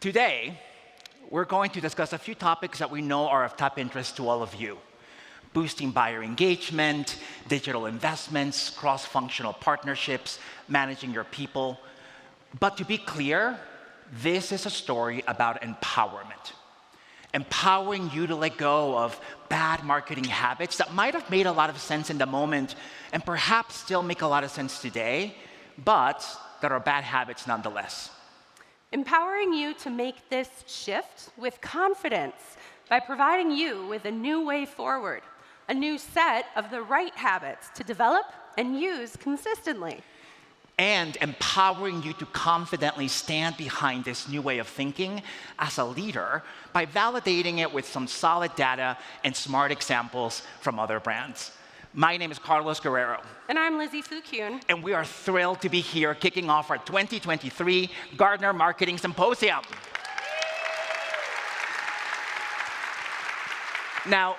Today, we're going to discuss a few topics that we know are of top interest to all of you. Boosting buyer engagement, digital investments, cross-functional partnerships, managing your people. But to be clear, this is a story about empowerment. Empowering you to let go of bad marketing habits that might have made a lot of sense in the moment and perhaps still make a lot of sense today, but that are bad habits nonetheless. Empowering you to make this shift with confidence by providing you with a new way forward, a new set of the right habits to develop and use consistently. And empowering you to confidently stand behind this new way of thinking as a leader by validating it with some solid data and smart examples from other brands. My name is Guerrero. And I'm Lizzy Kune. And we are thrilled to be here kicking off our 2023 Gartner Marketing Symposium. Now,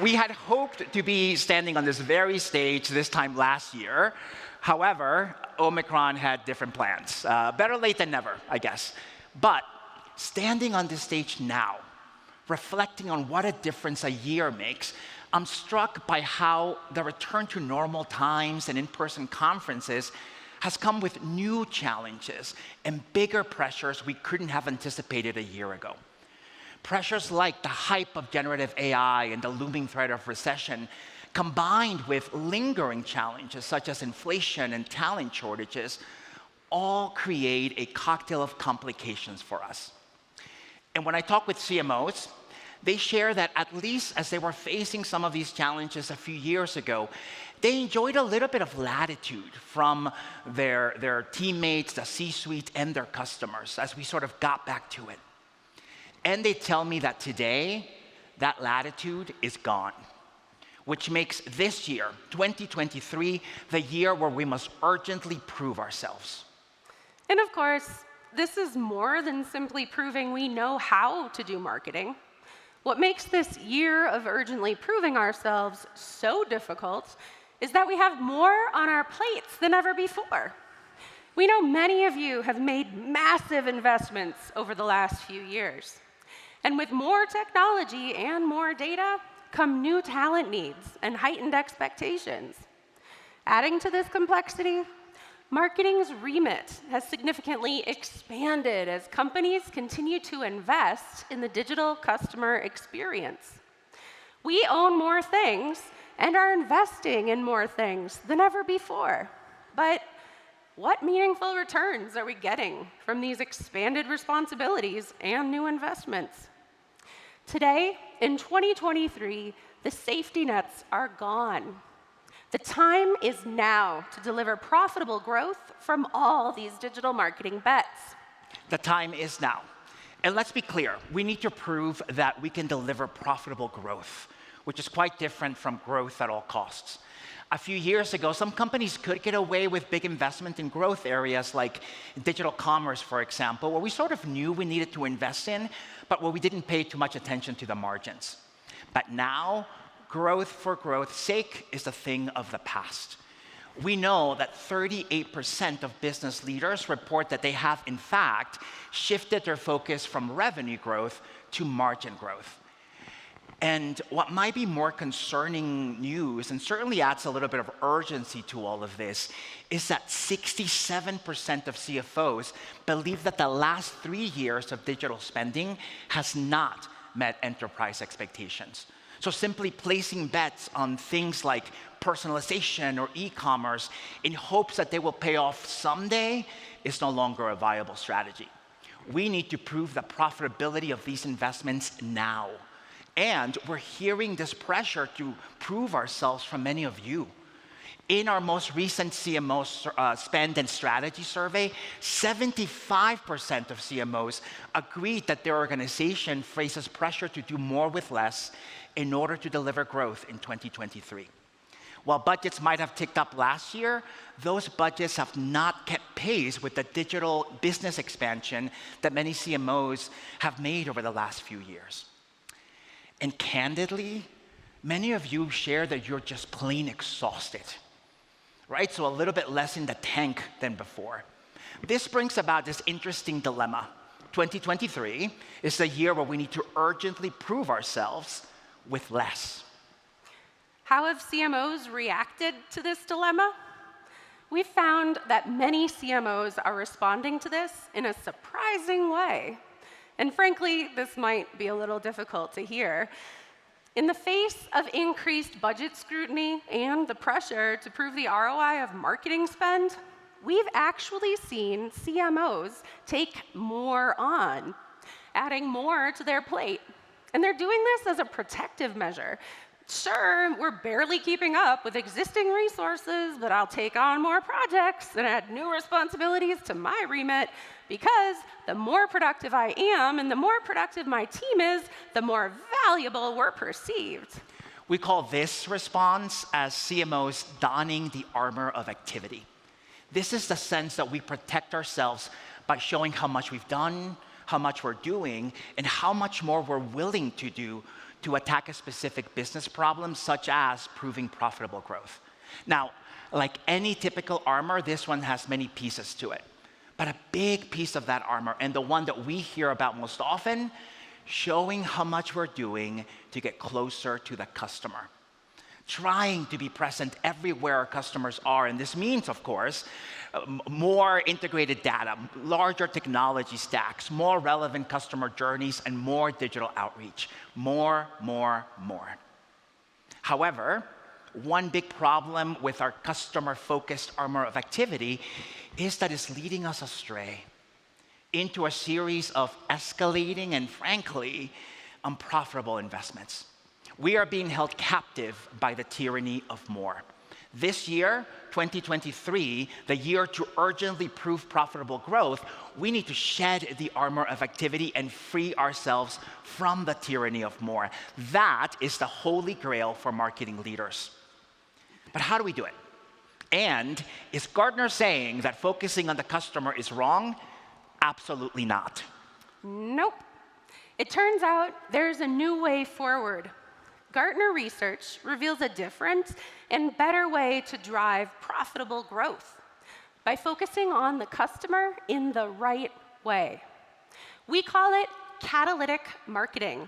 we had hoped to be standing on this very stage this time last year. However, Omicron had different plans. Better late than never, I guess. But standing on this stage now, reflecting on what a difference a year makes, I'm struck by how the return to normal times and in-person conferences has come with new challenges and bigger pressures we couldn't have anticipated a year ago. Pressures like the hype of generative AI and the looming threat of recession, combined with lingering challenges such as inflation and talent shortages, all create a cocktail of complications for us. And when I talk with CMOs, they share that at least as they were facing some of these challenges a few years ago, they enjoyed a little bit of latitude from their teammates, the C-suite, and their customers as we sort of got back to it. And they tell me that today, that latitude is gone, which makes this year, 2023, the year where we must urgently prove ourselves. And of course, this is more than simply proving we know how to do marketing. What makes this year of urgently proving ourselves so difficult is that we have more on our plates than ever before. We know many of you have made massive investments over the last few years. And with more technology and more data come new talent needs and heightened expectations. Adding to this complexity, marketing's remit has significantly expanded as companies continue to invest in the digital customer experience. We own more things and are investing in more things than ever before. But what meaningful returns are we getting from these expanded responsibilities and new investments? Today, in 2023, the safety nets are gone. The time is now to deliver profitable growth from all these digital marketing bets. The time is now. And let's be clear, we need to prove that we can deliver profitable growth, which is quite different from growth at all costs. A few years ago, some companies could get away with big investment in growth areas like digital commerce, for example, where we sort of knew we needed to invest in, but where we didn't pay too much attention to the margins. But now, growth for growth's sake is a thing of the past. We know that 38% of business leaders report that they have, in fact, shifted their focus from revenue growth to margin growth. And what might be more concerning news, and certainly adds a little bit of urgency to all of this, is that 67% of CFOs believe that the last 3 years of digital spending has not met enterprise expectations. So simply placing bets on things like personalization or e-commerce in hopes that they will pay off someday is no longer a viable strategy. We need to prove the profitability of these investments now. And we're hearing this pressure to prove ourselves from many of you. In our most recent CMO spend and strategy survey, 75% of CMOs agreed that their organization faces pressure to do more with less in order to deliver growth in 2023. While budgets might have ticked up last year, those budgets have not kept pace with the digital business expansion that many CMOs have made over the last few years. And candidly, many of you share that you're just plain exhausted, right? So a little bit less in the tank than before. This brings about this interesting dilemma. 2023 is the year where we need to urgently prove ourselves with less. How have CMOs reacted to this dilemma? We've found that many CMOs are responding to this in a surprising way. And frankly, this might be a little difficult to hear. In the face of increased budget scrutiny and the pressure to prove the ROI of marketing spend, we've actually seen CMOs take more on, adding more to their plate. And they're doing this as a protective measure. Sure, we're barely keeping up with existing resources, but I'll take on more projects and add new responsibilities to my remit, because the more productive I am and the more productive my team is, the more valuable we're perceived. We call this response as CMOs donning the armor of activity. This is the sense that we protect ourselves by showing how much we've done, how much we're doing, and how much more we're willing to do to attack a specific business problem, such as proving profitable growth. Now, like any typical armor, this one has many pieces to it. But a big piece of that armor, and the one that we hear about most often, showing how much we're doing to get closer to the customer. Trying to be present everywhere our customers are. And this means, of course, more integrated data, larger technology stacks, more relevant customer journeys, and more digital outreach. More. However, one big problem with our customer-focused armor of activity is that it's leading us astray into a series of escalating and, frankly, unprofitable investments. We are being held captive by the tyranny of more. This year, 2023, the year to urgently prove profitable growth, we need to shed the armor of activity and free ourselves from the tyranny of more. That is the holy grail for marketing leaders. But how do we do it? And is Gartner saying that focusing on the customer is wrong? Absolutely not. Nope. It turns out there's a new way forward. Gartner research reveals a different and better way to drive profitable growth by focusing on the customer in the right way. We call it catalytic marketing.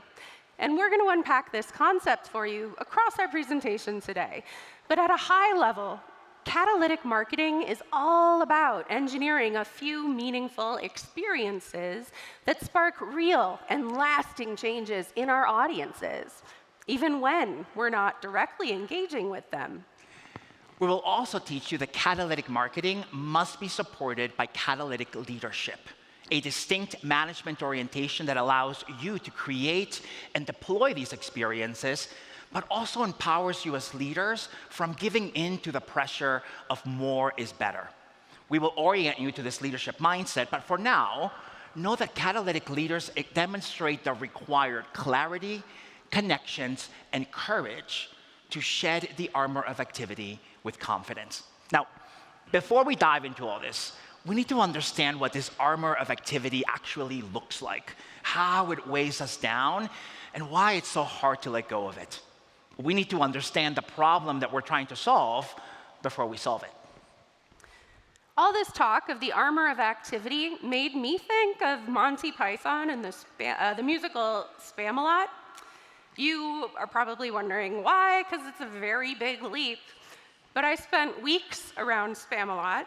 And we're going to unpack this concept for you across our presentation today. But at a high level, catalytic marketing is all about engineering a few meaningful experiences that spark real and lasting changes in our audiences, even when we're not directly engaging with them. We will also teach you that catalytic marketing must be supported by catalytic leadership, a distinct management orientation that allows you to create and deploy these experiences, but also empowers you as leaders from giving in to the pressure of more is better. We will orient you to this leadership mindset, but for now, know that catalytic leaders demonstrate the required clarity, connections, and courage to shed the armor of activity with confidence. Now, before we dive into all this, we need to understand what this armor of activity actually looks like, how it weighs us down, and why it's so hard to let go of it. We need to understand the problem that we're trying to solve before we solve it. All this talk of the armor of activity made me think of Monty Python and the musical Spamalot. You are probably wondering why, because it's a very big leap. But I spent weeks around Spamalot.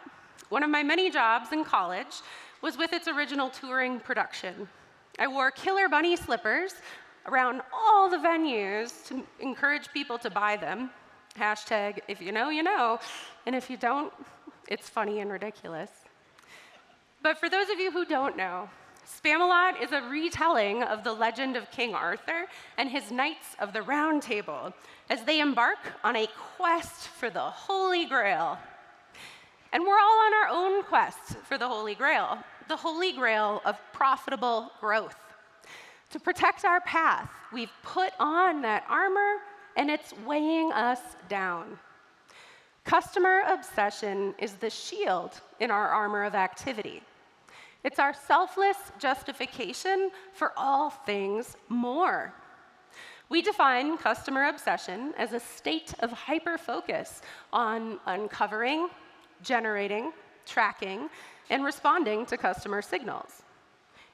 One of my many jobs in college was with its original touring production. I wore killer bunny slippers around all the venues to encourage people to buy them. Hashtag, if you know, you know. And if you don't, it's funny and ridiculous. But for those of you who don't know, Spamalot is a retelling of the legend of King Arthur and his Knights of the Round Table as they embark on a quest for the Holy Grail. And we're all on our own quest for the Holy Grail of profitable growth. To protect our path, we've put on that armor, and it's weighing us down. Customer obsession is the shield in our armor of activity. It's our selfless justification for all things more. We define customer obsession as a state of hyper-focus on uncovering, generating, tracking, and responding to customer signals.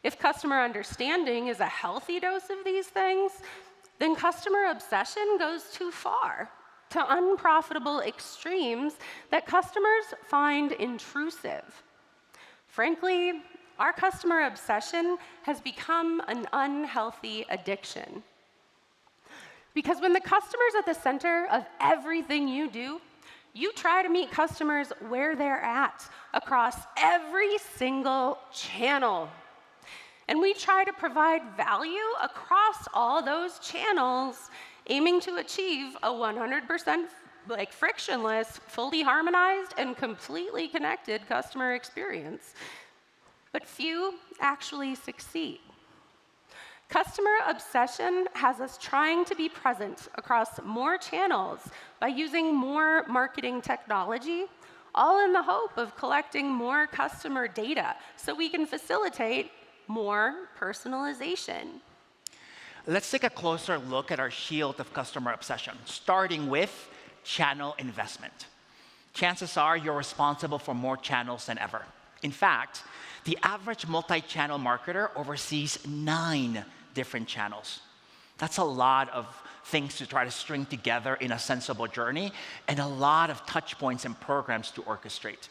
If customer understanding is a healthy dose of these things, then customer obsession goes too far, to unprofitable extremes that customers find intrusive. Frankly, our customer obsession has become an unhealthy addiction. Because when the customer's at the center of everything you do, you try to meet customers where they're at across every single channel. And we try to provide value across all those channels, aiming to achieve a 100% frictionless, fully harmonized, and completely connected customer experience. But few actually succeed. Customer obsession has us trying to be present across more channels by using more marketing technology, all in the hope of collecting more customer data so we can facilitate more personalization. Let's take a closer look at our shield of customer obsession, starting with channel investment. Chances are you're responsible for more channels than ever. In fact, the average multi-channel marketer oversees 9 different channels. That's a lot of things to try to string together in a sensible journey, and a lot of touch points and programs to orchestrate.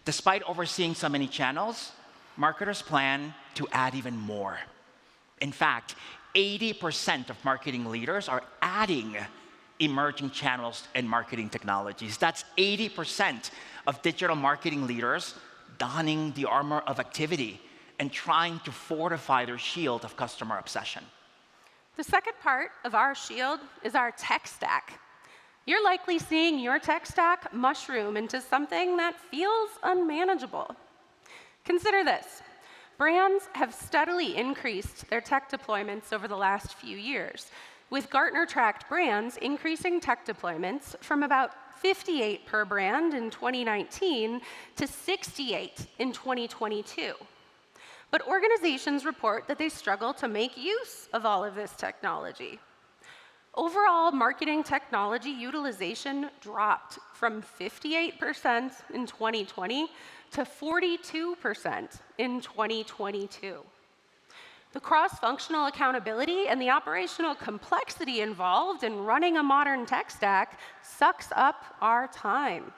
Despite overseeing so many channels, marketers plan to add even more. In fact, 80% of marketing leaders are adding emerging channels and marketing technologies. That's 80% of digital marketing leaders donning the armor of activity and trying to fortify their shield of customer obsession. The second part of our shield is our tech stack. You're likely seeing your tech stack mushroom into something that feels unmanageable. Consider this. Brands have steadily increased their tech deployments over the last few years, with Gartner-tracked brands increasing tech deployments from about 58 per brand in 2019 to 68 in 2022. But organizations report that they struggle to make use of all of this technology. Overall marketing technology utilization dropped from 58% in 2020 to 42% in 2022. The cross-functional accountability and the operational complexity involved in running a modern tech stack sucks up our time.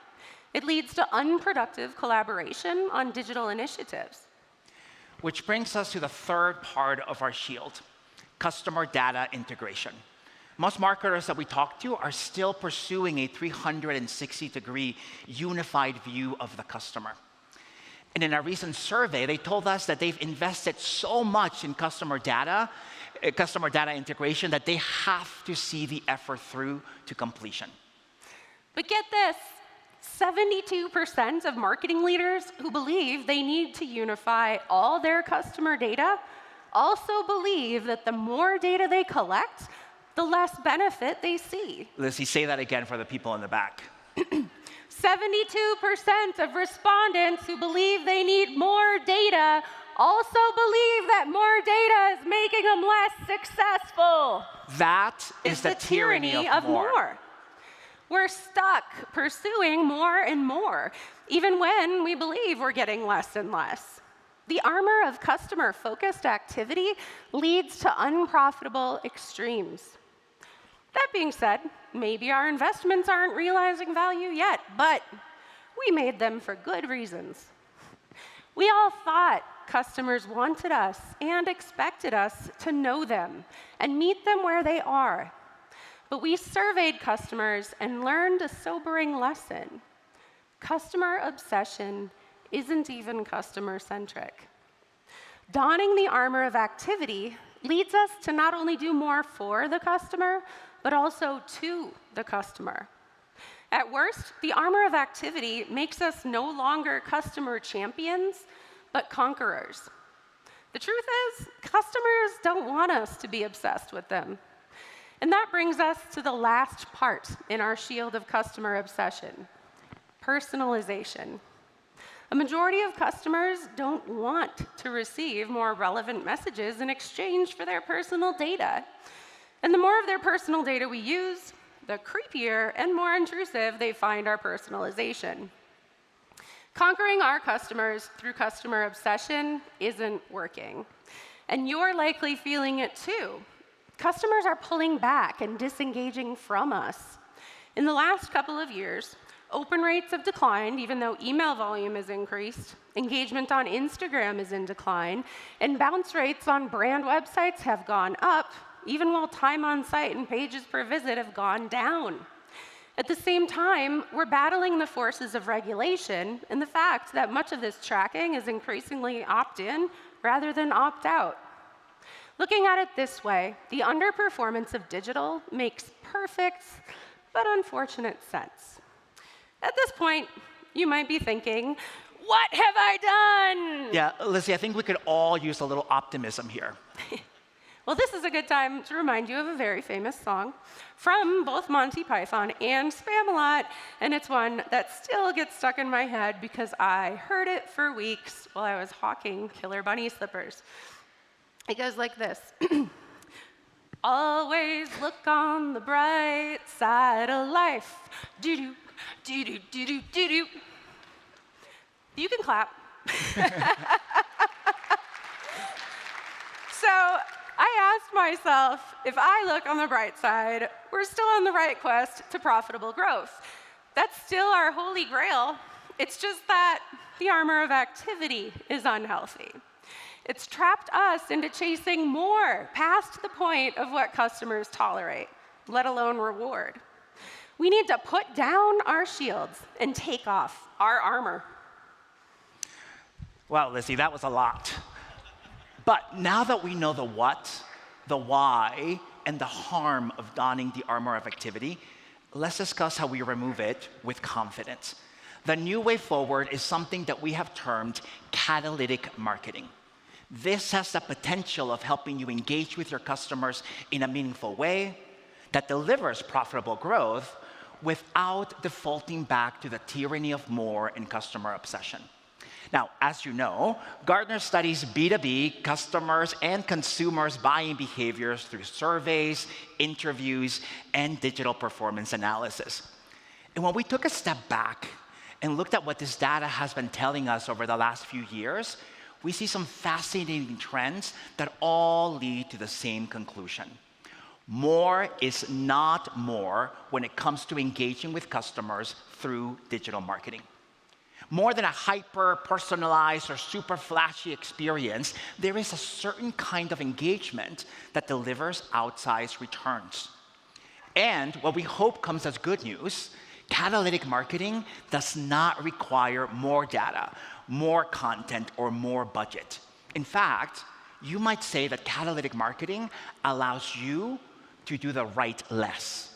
It leads to unproductive collaboration on digital initiatives. Which brings us to the third part of our shield, customer data integration. Most marketers that we talk to are still pursuing a 360-degree unified view of the customer. And in a recent survey, they told us that they've invested so much in customer data integration that they have to see the effort through to completion. But get this, 72% of marketing leaders who believe they need to unify all their customer data also believe that the more data they collect, the less benefit they see. Lizzy, say that again for the people in the back. 72% of respondents who believe they need more data also believe that more data is making them less successful. That is the tyranny of more. We're stuck pursuing more and more, even when we believe we're getting less and less. The armor of customer-focused activity leads to unprofitable extremes. That being said, maybe our investments aren't realizing value yet, but we made them for good reasons. We all thought customers wanted us and expected us to know them and meet them where they are. But we surveyed customers and learned a sobering lesson. Customer obsession isn't even customer-centric. Donning the armor of activity leads us to not only do more for the customer, but also to the customer. At worst, the armor of activity makes us no longer customer champions, but conquerors. The truth is, customers don't want us to be obsessed with them. And that brings us to the last part in our shield of customer obsession, personalization. A majority of customers don't want to receive more relevant messages in exchange for their personal data. And the more of their personal data we use, the creepier and more intrusive they find our personalization. Conquering our customers through customer obsession isn't working. And you're likely feeling it too. Customers are pulling back and disengaging from us. In the last couple of years, open rates have declined, even though email volume has increased. Engagement on Instagram is in decline, and bounce rates on brand websites have gone up, even while time on site and pages per visit have gone down. At the same time, we're battling the forces of regulation and the fact that much of this tracking is increasingly opt-in rather than opt-out. Looking at it this way, the underperformance of digital makes perfect but unfortunate sense. At this point, you might be thinking, what have I done? Yeah, Lizzy, I think we could all use a little optimism here. Well, this is a good time to remind you of a very famous song from both Monty Python and Spamalot, and it's one that still gets stuck in my head because I heard it for weeks while I was hawking Killer Bunny slippers. It goes like this. Always look on the bright side of life. Do-do, do-do, do-do, do-do. You can clap. So I asked myself, if I look on the bright side, we're still on the right quest to profitable growth. That's still our holy grail. It's just that the armor of activity is unhealthy. It's trapped us into chasing more past the point of what customers tolerate, let alone reward. We need to put down our shields and take off our armor. Well, Lizzy, that was a lot. But now that we know the what, the why, and the harm of donning the armor of activity, let's discuss how we remove it with confidence. The new way forward is something that we have termed catalytic marketing. This has the potential of helping you engage with your customers in a meaningful way that delivers profitable growth without defaulting back to the tyranny of more and customer obsession. Now, as you know, Gartner studies B2B customers and consumers' buying behaviors through surveys, interviews, and digital performance analysis. And when we took a step back and looked at what this data has been telling us over the last few years, we see some fascinating trends that all lead to the same conclusion. More is not more when it comes to engaging with customers through digital marketing. More than a hyper-personalized or super flashy experience, there is a certain kind of engagement that delivers outsized returns. And what we hope comes as good news, catalytic marketing does not require more data, more content, or more budget. In fact, you might say that catalytic marketing allows you to do the right less.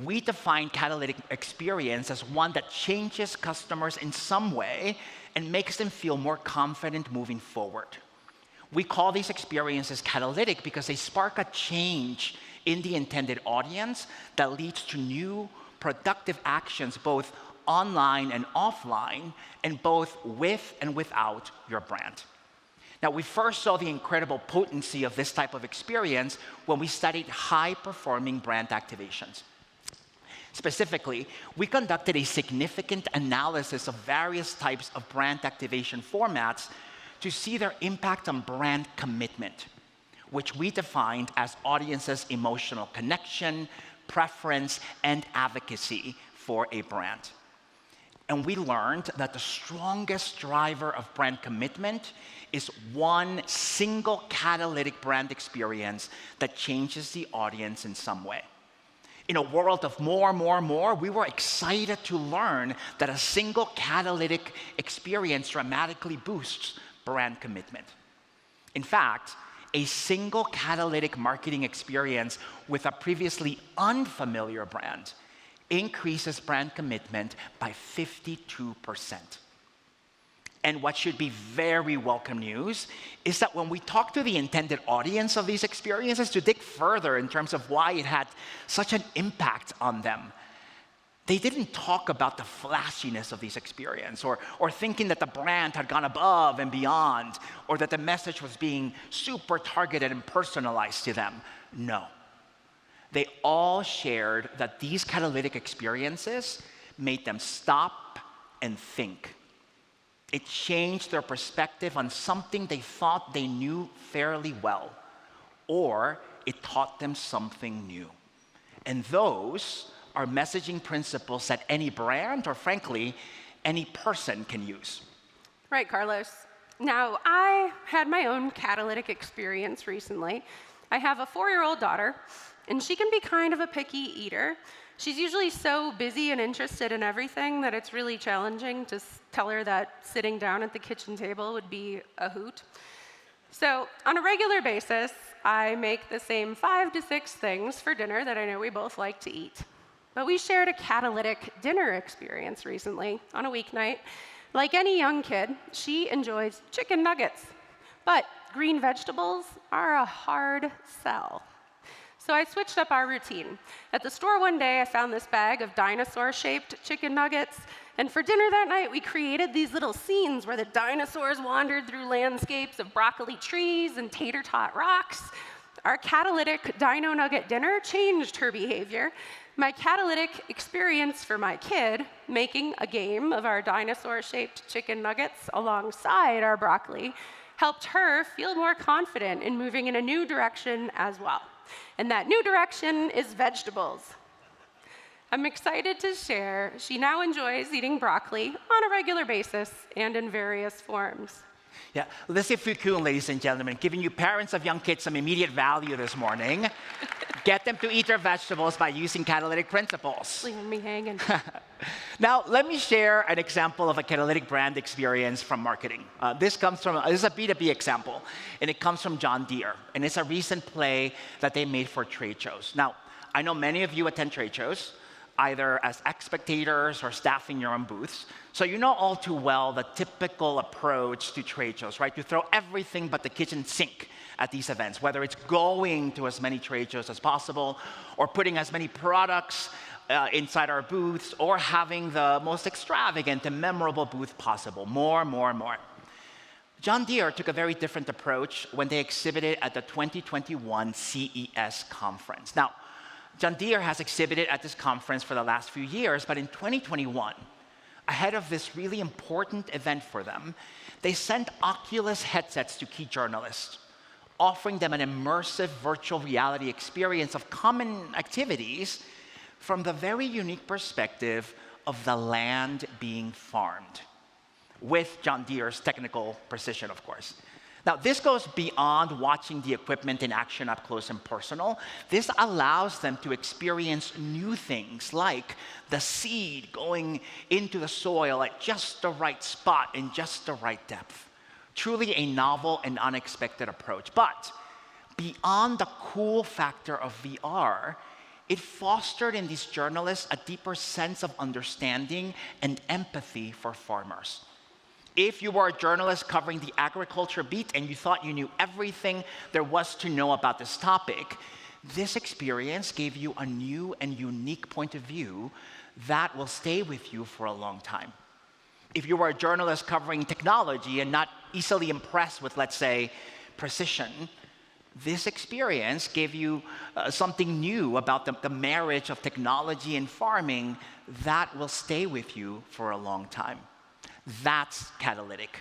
We define catalytic experience as one that changes customers in some way and makes them feel more confident moving forward. We call these experiences catalytic because they spark a change in the intended audience that leads to new productive actions both online and offline, and both with and without your brand. Now, we first saw the incredible potency of this type of experience when we studied high-performing brand activations. Specifically, we conducted a significant analysis of various types of brand activation formats to see their impact on brand commitment, which we defined as audiences' emotional connection, preference, and advocacy for a brand. And we learned that the strongest driver of brand commitment is one single catalytic brand experience that changes the audience in some way. In a world of more, we were excited to learn that a single catalytic experience dramatically boosts brand commitment. In fact, a single catalytic marketing experience with a previously unfamiliar brand increases brand commitment by 52%. And what should be very welcome news is that when we talk to the intended audience of these experiences to dig further in terms of why it had such an impact on them, they didn't talk about the flashiness of these experiences or thinking that the brand had gone above and beyond or that the message was being super targeted and personalized to them. No. They all shared that these catalytic experiences made them stop and think. It changed their perspective on something they thought they knew fairly well, or it taught them something new. And those are messaging principles that any brand, or frankly, any person can use. Right, Carlos. Now, I had my own catalytic experience recently. I have a 4-year-old daughter, and she can be kind of a picky eater. She's usually so busy and interested in everything that it's really challenging to tell her that sitting down at the kitchen table would be a hoot. So on a regular basis, I make the same 5 to 6 things for dinner that I know we both like to eat. But we shared a catalytic dinner experience recently on a weeknight. Like any young kid, she enjoys chicken nuggets, but green vegetables are a hard sell. So I switched up our routine. At the store one day, I found this bag of dinosaur-shaped chicken nuggets, and for dinner that night, we created these little scenes where the dinosaurs wandered through landscapes of broccoli trees and tater tot rocks. Our catalytic dino nugget dinner changed her behavior. My catalytic experience for my kid, making a game of our dinosaur-shaped chicken nuggets alongside our broccoli, helped her feel more confident in moving in a new direction as well. And that new direction is vegetables. I'm excited to share she now enjoys eating broccoli on a regular basis and in various forms. Yeah, Lizzy Kune, ladies and gentlemen, giving you parents of young kids some immediate value this morning. Get them to eat their vegetables by using catalytic principles. Leaving me hanging. Now, let me share an example of a catalytic brand experience from marketing. This is a B2B example, and it comes from John Deere, and it's a recent play that they made for trade shows. Now, I know many of you attend trade shows, either as spectators or staffing your own booths. So you know all too well the typical approach to trade shows, right? To throw everything but the kitchen sink at these events, whether it's going to as many trade shows as possible, or putting as many products inside our booths, or having the most extravagant and memorable booth possible. More. John Deere took a very different approach when they exhibited at the 2021 CES conference. Now, John Deere has exhibited at this conference for the last few years, but in 2021, ahead of this really important event for them, they sent Oculus headsets to key journalists, offering them an immersive virtual reality experience of common activities from the very unique perspective of the land being farmed, with John Deere's technical precision, of course. Now, this goes beyond watching the equipment in action up close and personal. This allows them to experience new things, like the seed going into the soil at just the right spot in just the right depth. Truly a novel and unexpected approach. But beyond the cool factor of VR, it fostered in these journalists a deeper sense of understanding and empathy for farmers. If you were a journalist covering the agriculture beat and you thought you knew everything there was to know about this topic, this experience gave you a new and unique point of view that will stay with you for a long time. If you were a journalist covering technology and not easily impressed with, let's say, precision, this experience gave you something new about the marriage of technology and farming that will stay with you for a long time. That's catalytic.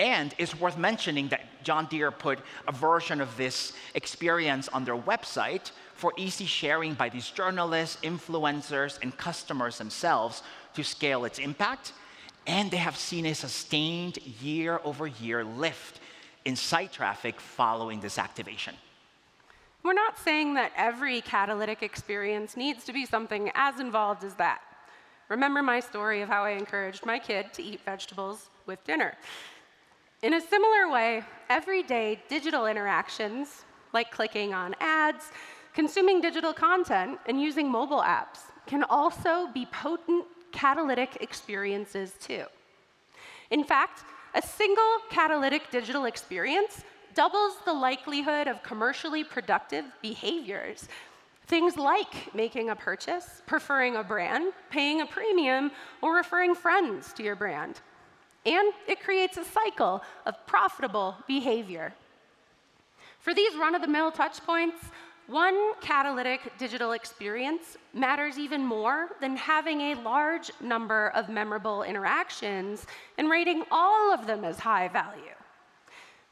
And it's worth mentioning that John Deere put a version of this experience on their website for easy sharing by these journalists, influencers, and customers themselves to scale its impact. And they have seen a sustained year-over-year lift in site traffic following this activation. We're not saying that every catalytic experience needs to be something as involved as that. Remember my story of how I encouraged my kid to eat vegetables with dinner. In a similar way, everyday digital interactions, like clicking on ads, consuming digital content, and using mobile apps, can also be potent catalytic experiences too. In fact, a single catalytic digital experience doubles the likelihood of commercially productive behaviors. Things like making a purchase, preferring a brand, paying a premium, or referring friends to your brand. And it creates a cycle of profitable behavior. For these run-of-the-mill touch points, one catalytic digital experience matters even more than having a large number of memorable interactions and rating all of them as high value.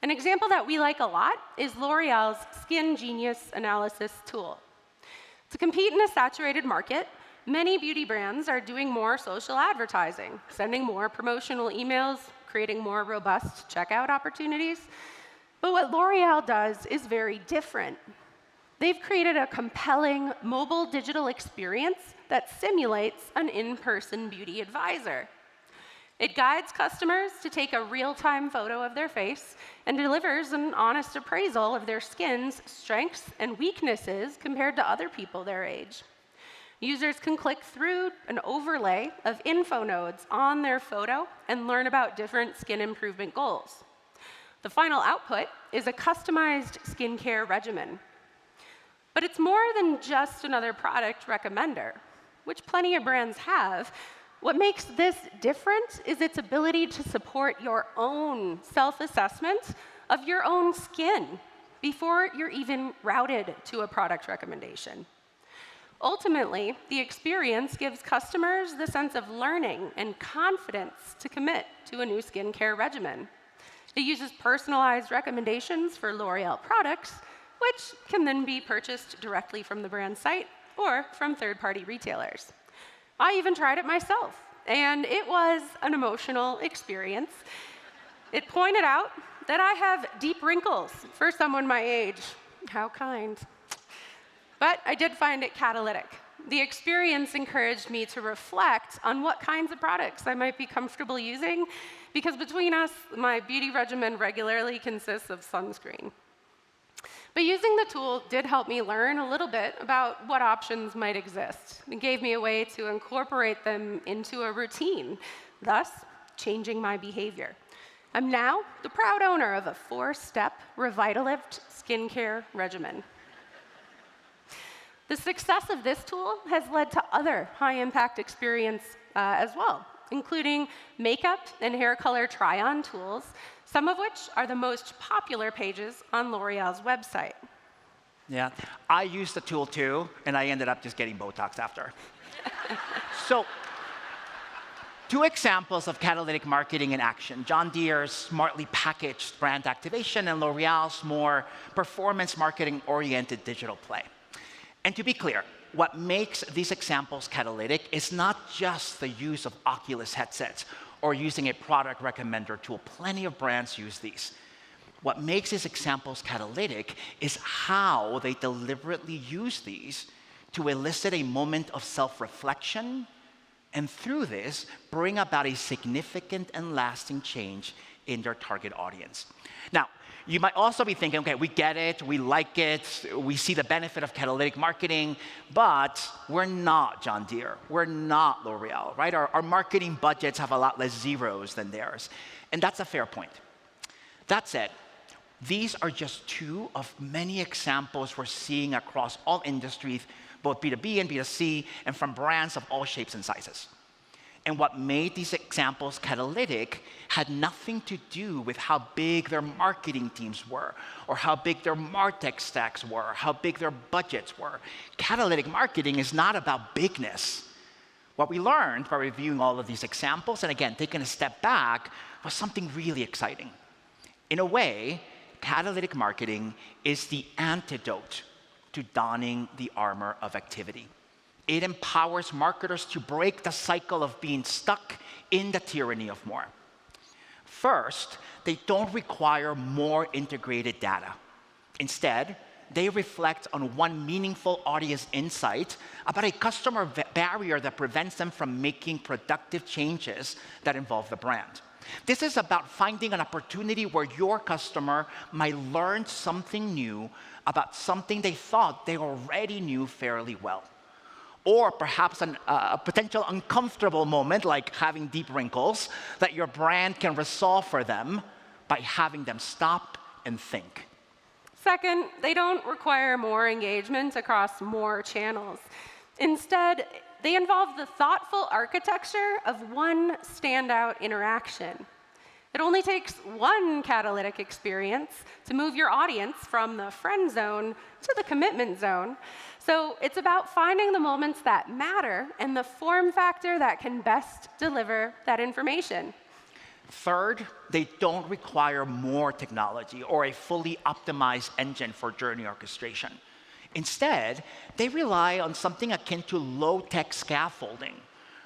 An example that we like a lot is L'Oreal's Skin Genius analysis tool. To compete in a saturated market, many beauty brands are doing more social advertising, sending more promotional emails, creating more robust checkout opportunities. But what L'Oreal does is very different. They've created a compelling mobile digital experience that simulates an in-person beauty advisor. It guides customers to take a real-time photo of their face and delivers an honest appraisal of their skin's strengths and weaknesses compared to other people their age. Users can click through an overlay of info nodes on their photo and learn about different skin improvement goals. The final output is a customized skincare regimen. But it's more than just another product recommender, which plenty of brands have. What makes this different is its ability to support your own self-assessment of your own skin before you're even routed to a product recommendation. Ultimately, the experience gives customers the sense of learning and confidence to commit to a new skincare regimen. It uses personalized recommendations for L'Oreal products, which can then be purchased directly from the brand site or from third-party retailers. I even tried it myself, and it was an emotional experience. It pointed out that I have deep wrinkles for someone my age. How kind. But I did find it catalytic. The experience encouraged me to reflect on what kinds of products I might be comfortable using, because between us, my beauty regimen regularly consists of sunscreen. But using the tool did help me learn a little bit about what options might exist. It gave me a way to incorporate them into a routine, thus changing my behavior. I'm now the proud owner of a 4-step Revitalift skincare regimen. The success of this tool has led to other high-impact experience as well, including makeup and hair color try-on tools, some of which are the most popular pages on L'Oreal's website. Yeah, I used the tool too, and I ended up just getting Botox after. So, 2 examples of catalytic marketing in action: John Deere's smartly packaged brand activation and L'Oreal's more performance marketing-oriented digital play. And to be clear, what makes these examples catalytic is not just the use of Oculus headsets or using a product recommender tool. Plenty of brands use these. What makes these examples catalytic is how they deliberately use these to elicit a moment of self-reflection, and through this, bring about a significant and lasting change in their target audience. Now, you might also be thinking, okay, we get it, we like it, we see the benefit of catalytic marketing, but we're not John Deere, we're not L'Oreal, right? Our marketing budgets have a lot less zeros than theirs. And that's a fair point. That said, these are just 2 of many examples we're seeing across all industries, both B2B and B2C, and from brands of all shapes and sizes. And what made these examples catalytic had nothing to do with how big their marketing teams were, or how big their MarTech stacks were, or how big their budgets were. Catalytic marketing is not about bigness. What we learned by reviewing all of these examples, and again, taking a step back, was something really exciting. In a way, catalytic marketing is the antidote to donning the armor of activity. It empowers marketers to break the cycle of being stuck in the tyranny of more. First, they don't require more integrated data. Instead, they reflect on one meaningful audience insight about a customer barrier that prevents them from making productive changes that involve the brand. This is about finding an opportunity where your customer might learn something new about something they thought they already knew fairly well. Or perhaps a potential uncomfortable moment, like having deep wrinkles, that your brand can resolve for them by having them stop and think. Second, they don't require more engagement across more channels. Instead, they involve the thoughtful architecture of one standout interaction. It only takes one catalytic experience to move your audience from the friend zone to the commitment zone. So it's about finding the moments that matter and the form factor that can best deliver that information. Third, they don't require more technology or a fully optimized engine for journey orchestration. Instead, they rely on something akin to low-tech scaffolding.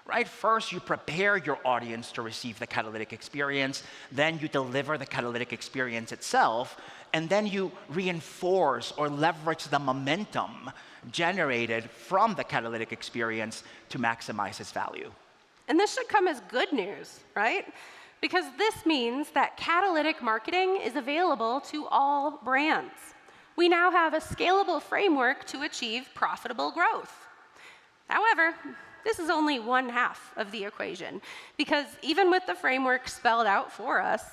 Right? First, you prepare your audience to receive the catalytic experience, then you deliver the catalytic experience itself, and then you reinforce or leverage the momentum generated from the catalytic experience to maximize its value. And this should come as good news, right? Because this means that catalytic marketing is available to all brands. We now have a scalable framework to achieve profitable growth. However, this is only one half of the equation, because even with the framework spelled out for us,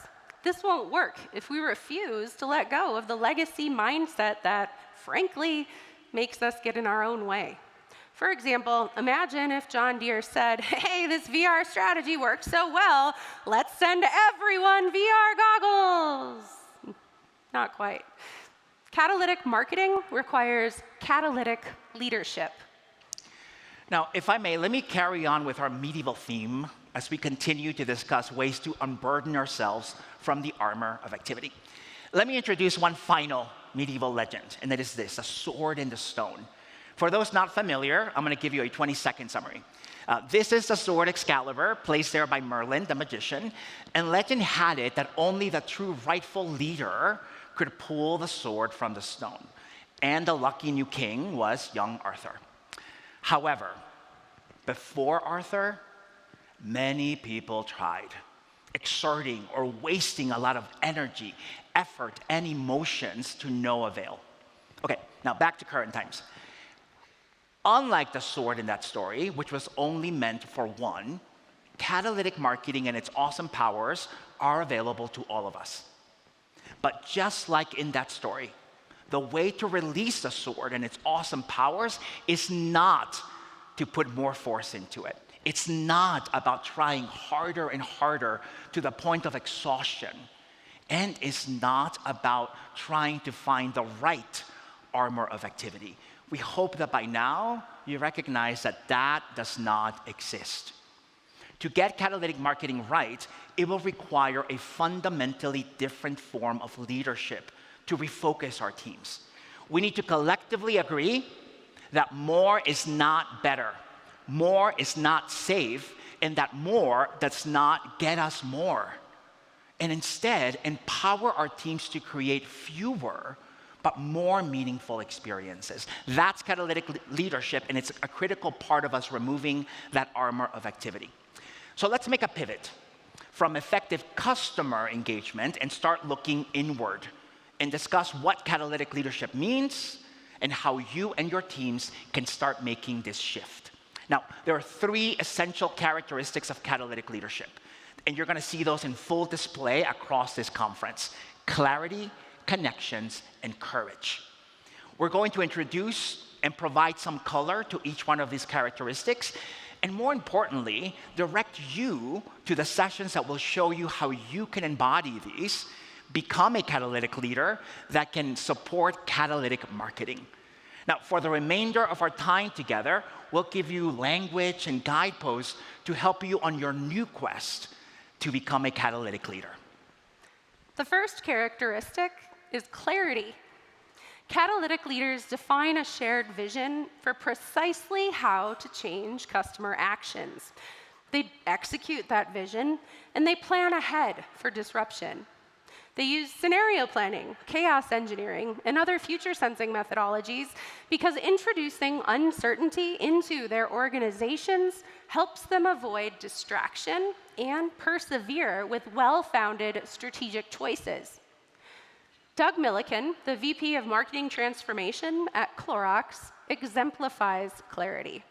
this won't work if we refuse to let go of the legacy mindset that, frankly, makes us get in our own way. For example, imagine if John Deere said, hey, this VR strategy worked so well, let's send everyone VR goggles. Not quite. Catalytic marketing requires catalytic leadership. Now, if I may, let me carry on with our medieval theme as we continue to discuss ways to unburden ourselves from the armor of activity. Let me introduce one final medieval legend, and that is this, a sword in the stone. For those not familiar, I'm going to give you a 20-second summary. This is the sword Excalibur, placed there by Merlin, the magician, and legend had it that only the true rightful leader could pull the sword from the stone. And the lucky new king was young Arthur. However, before Arthur, many people tried, exerting or wasting a lot of energy, effort, and emotions to no avail. Okay, now back to current times. Unlike the sword in that story, which was only meant for one, catalytic marketing and its awesome powers are available to all of us. But just like in that story, the way to release the sword and its awesome powers is not to put more force into it. It's not about trying harder and harder to the point of exhaustion. And it's not about trying to find the right armor of activity. We hope that by now you recognize that that does not exist. To get catalytic marketing right, it will require a fundamentally different form of leadership to refocus our teams. We need to collectively agree that more is not better, more is not safe, and that more does not get us more. And instead, empower our teams to create fewer but more meaningful experiences. That's catalytic leadership, and it's a critical part of us removing that armor of activity. So let's make a pivot from effective customer engagement and start looking inward and discuss what catalytic leadership means and how you and your teams can start making this shift. Now, there are three essential characteristics of catalytic leadership, and you're going to see those in full display across this conference: clarity, connections, and courage. We're going to introduce and provide some color to each one of these characteristics, and more importantly, direct you to the sessions that will show you how you can embody these, become a catalytic leader that can support catalytic marketing. Now, for the remainder of our time together, we'll give you language and guideposts to help you on your new quest to become a catalytic leader. The first characteristic is clarity. Catalytic leaders define a shared vision for precisely how to change customer actions. They execute that vision, and they plan ahead for disruption. They use scenario planning, chaos engineering, and other future sensing methodologies because introducing uncertainty into their organizations helps them avoid distraction and persevere with well-founded strategic choices. Doug Milliken, the VP of Marketing Transformation at Clorox, exemplifies clarity.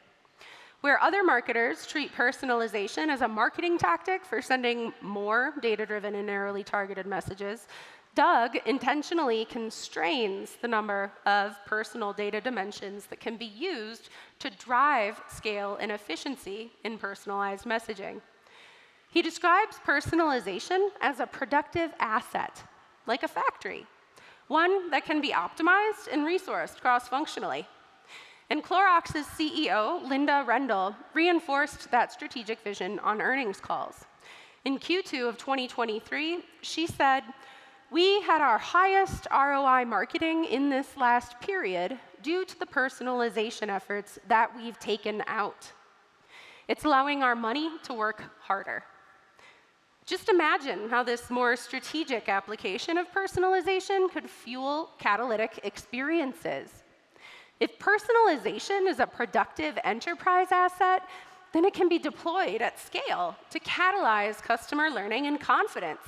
Where other marketers treat personalization as a marketing tactic for sending more data-driven and narrowly targeted messages, Doug intentionally constrains the number of personal data dimensions that can be used to drive scale and efficiency in personalized messaging. He describes personalization as a productive asset, like a factory, one that can be optimized and resourced cross-functionally. And Clorox's CEO, Linda Rendell, reinforced that strategic vision on earnings calls. In Q2 of 2023, she said, "We had our highest ROI marketing in this last period due to the personalization efforts that we've taken out. It's allowing our money to work harder." Just imagine how this more strategic application of personalization could fuel catalytic experiences. If personalization is a productive enterprise asset, then it can be deployed at scale to catalyze customer learning and confidence.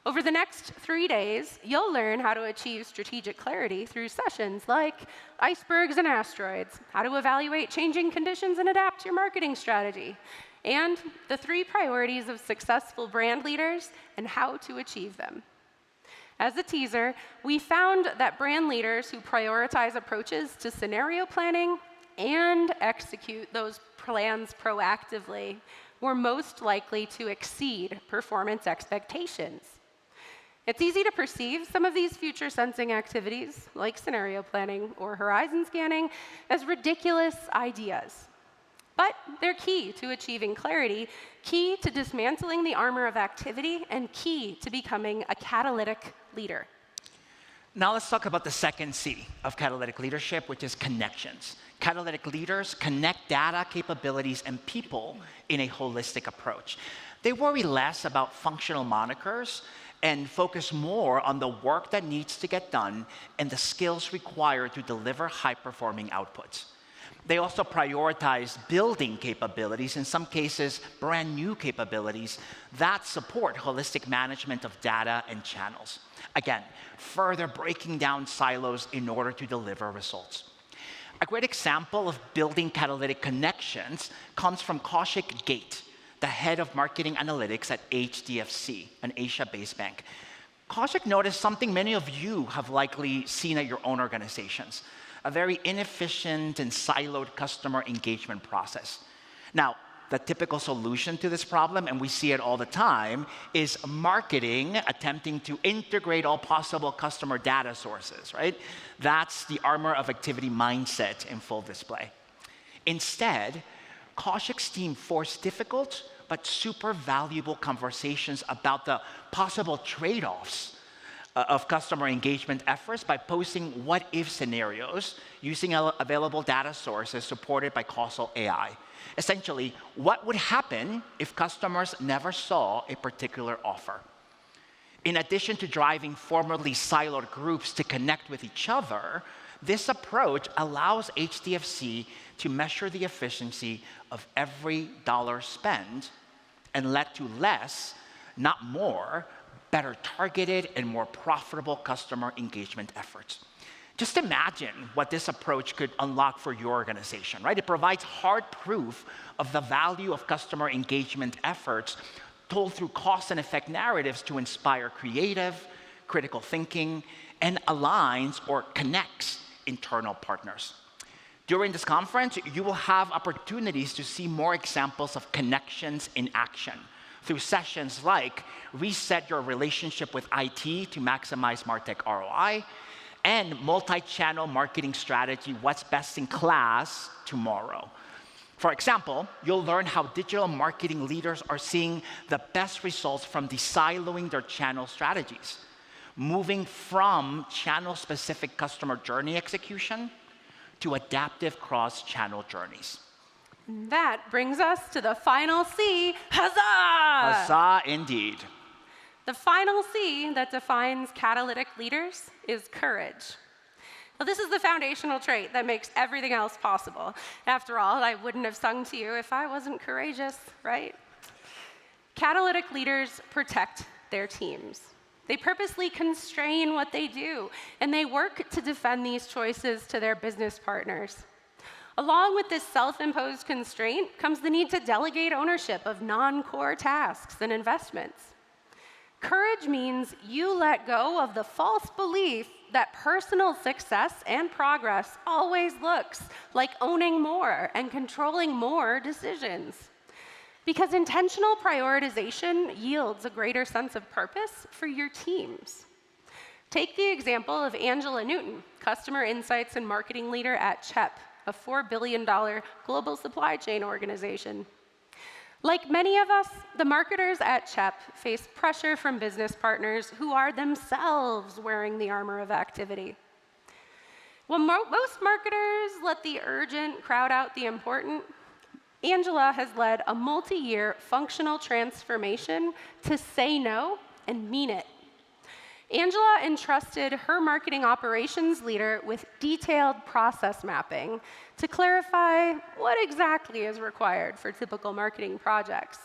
Over the next 3 days, you'll learn how to achieve strategic clarity through sessions like icebergs and asteroids, how to evaluate changing conditions and adapt your marketing strategy, and the 3 priorities of successful brand leaders and how to achieve them. As a teaser, we found that brand leaders who prioritize approaches to scenario planning and execute those plans proactively were most likely to exceed performance expectations. It's easy to perceive some of these future sensing activities, like scenario planning or horizon scanning, as ridiculous ideas. But they're key to achieving clarity, key to dismantling the armor of activity, and key to becoming a catalytic leader. Now let's talk about the second C of catalytic leadership, which is connections. Catalytic leaders connect data, capabilities, and people in a holistic approach. They worry less about functional monikers and focus more on the work that needs to get done and the skills required to deliver high-performing outputs. They also prioritize building capabilities, in some cases brand new capabilities, that support holistic management of data and channels. Again, further breaking down silos in order to deliver results. A great example of building catalytic connections comes from Kaushik Gate, the head of marketing analytics at HDFC, an Asia-based bank. Kaushik noticed something many of you have likely seen at your own organizations: a very inefficient and siloed customer engagement process. Now, the typical solution to this problem, and we see it all the time, is marketing attempting to integrate all possible customer data sources, right? That's the armor of activity mindset in full display. Instead, Kaushik's team forced difficult but super valuable conversations about the possible trade-offs of customer engagement efforts by posing what-if scenarios using available data sources supported by causal AI. Essentially, what would happen if customers never saw a particular offer? In addition to driving formerly siloed groups to connect with each other, this approach allows HDFC to measure the efficiency of every dollar spent and lead to less, not more, better targeted and more profitable customer engagement efforts. Just imagine what this approach could unlock for your organization, right? It provides hard proof of the value of customer engagement efforts told through cause and effect narratives to inspire creative, critical thinking, and aligns or connects internal partners. During this conference, you will have opportunities to see more examples of connections in action through sessions like Reset Your Relationship with IT to Maximize MarTech ROI, and Multi-Channel Marketing Strategy, What's Best in Class Tomorrow. For example, you'll learn how digital marketing leaders are seeing the best results from de-siloing their channel strategies, moving from channel-specific customer journey execution to adaptive cross-channel journeys. That brings us to the final C, huzzah! Huzzah, indeed. The final C that defines catalytic leaders is courage. Well, this is the foundational trait that makes everything else possible. After all, I wouldn't have sung to you if I wasn't courageous, right? Catalytic leaders protect their teams. They purposely constrain what they do, and they work to defend these choices to their business partners. Along with this self-imposed constraint comes the need to delegate ownership of non-core tasks and investments. Courage means you let go of the false belief that personal success and progress always looks like owning more and controlling more decisions. Because intentional prioritization yields a greater sense of purpose for your teams. Take the example of Angela Newton, Customer Insights and Marketing Leader at CHEP, a $4 billion global supply chain organization. Like many of us, the marketers at CHEP face pressure from business partners who are themselves wearing the armor of activity. While most marketers let the urgent crowd out the important, Angela has led a multi-year functional transformation to say no and mean it. Angela entrusted her marketing operations leader with detailed process mapping to clarify what exactly is required for typical marketing projects.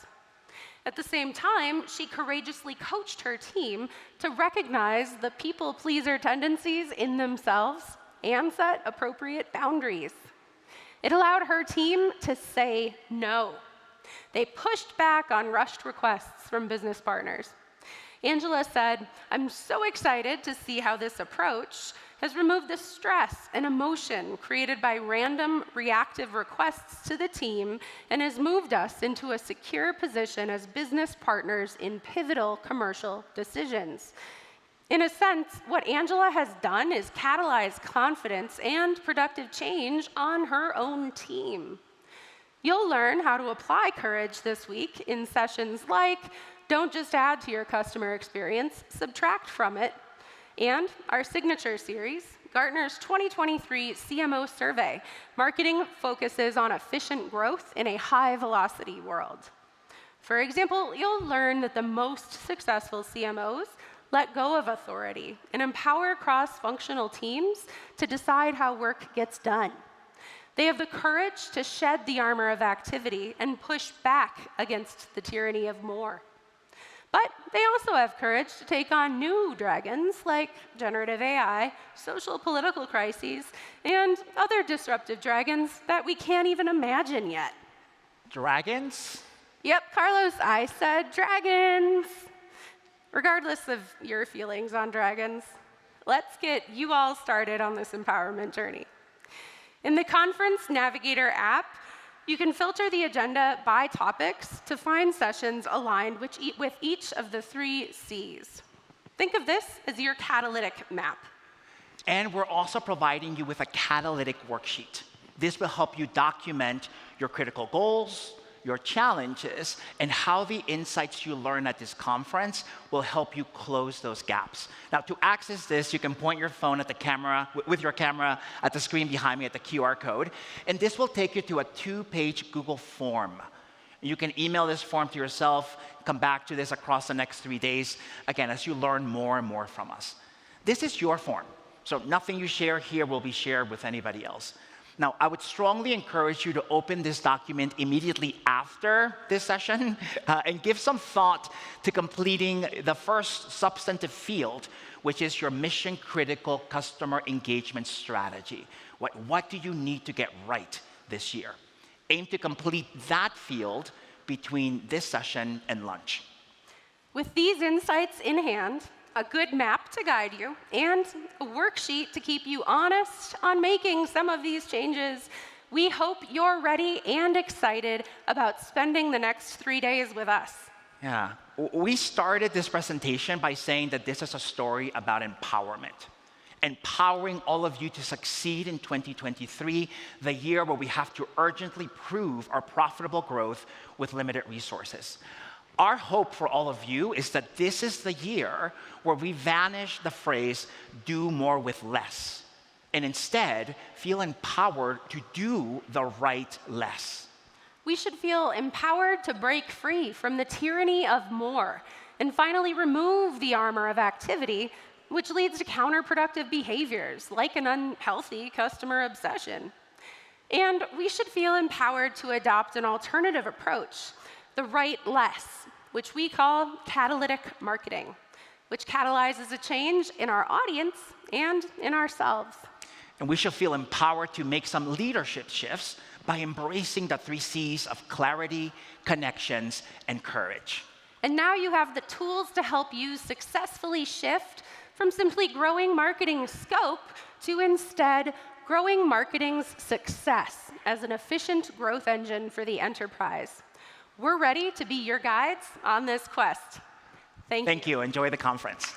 At the same time, she courageously coached her team to recognize the people-pleaser tendencies in themselves and set appropriate boundaries. It allowed her team to say no. They pushed back on rushed requests from business partners. Angela said, "I'm so excited to see how this approach has removed the stress and emotion created by random reactive requests to the team and has moved us into a secure position as business partners in pivotal commercial decisions." In a sense, what Angela has done is catalyze confidence and productive change on her own team. You'll learn how to apply courage this week in sessions like Don't Just Add to Your Customer Experience, Subtract from It, and our signature series, Gartner's 2023 CMO survey, Marketing Focuses on Efficient Growth in a High-Velocity World. For example, you'll learn that the most successful CMOs let go of authority and empower cross-functional teams to decide how work gets done. They have the courage to shed the armor of activity and push back against the tyranny of more. But they also have courage to take on new dragons like generative AI, social political crises, and other disruptive dragons that we can't even imagine yet. Dragons? Yep, Carlos, I said dragons. Regardless of your feelings on dragons, let's get you all started on this empowerment journey. In the Conference Navigator app, you can filter the agenda by topics to find sessions aligned with each of the 3 C's. Think of this as your catalytic map. And we're also providing you with a catalytic worksheet. This will help you document your critical goals, your challenges, and how the insights you learn at this conference will help you close those gaps. Now, to access this, you can point your phone at the camera, with your camera at the screen behind me at the QR code, and this will take you to a 2-page Google form. You can email this form to yourself, come back to this across the next 3 days, again, as you learn more and more from us. This is your form, so nothing you share here will be shared with anybody else. Now, I would strongly encourage you to open this document immediately after this session and give some thought to completing the first substantive field, which is your mission-critical customer engagement strategy. What do you need to get right this year? Aim to complete that field between this session and lunch. With these insights in hand, a good map to guide you, and a worksheet to keep you honest on making some of these changes, we hope you're ready and excited about spending the next 3 days with us. Yeah, we started this presentation by saying that this is a story about empowerment. Empowering all of you to succeed in 2023, the year where we have to urgently prove our profitable growth with limited resources. Our hope for all of you is that this is the year where we vanish the phrase, do more with less, and instead feel empowered to do the right less. We should feel empowered to break free from the tyranny of more and finally remove the armor of activity, which leads to counterproductive behaviors like an unhealthy customer obsession. And we should feel empowered to adopt an alternative approach, the right less, which we call catalytic marketing, which catalyzes a change in our audience and in ourselves. And we should feel empowered to make some leadership shifts by embracing the 3 C's of clarity, connections, and courage. And now you have the tools to help you successfully shift from simply growing marketing scope to instead growing marketing's success as an efficient growth engine for the enterprise. We're ready to be your guides on this quest. Thank you. Thank you. Enjoy the conference.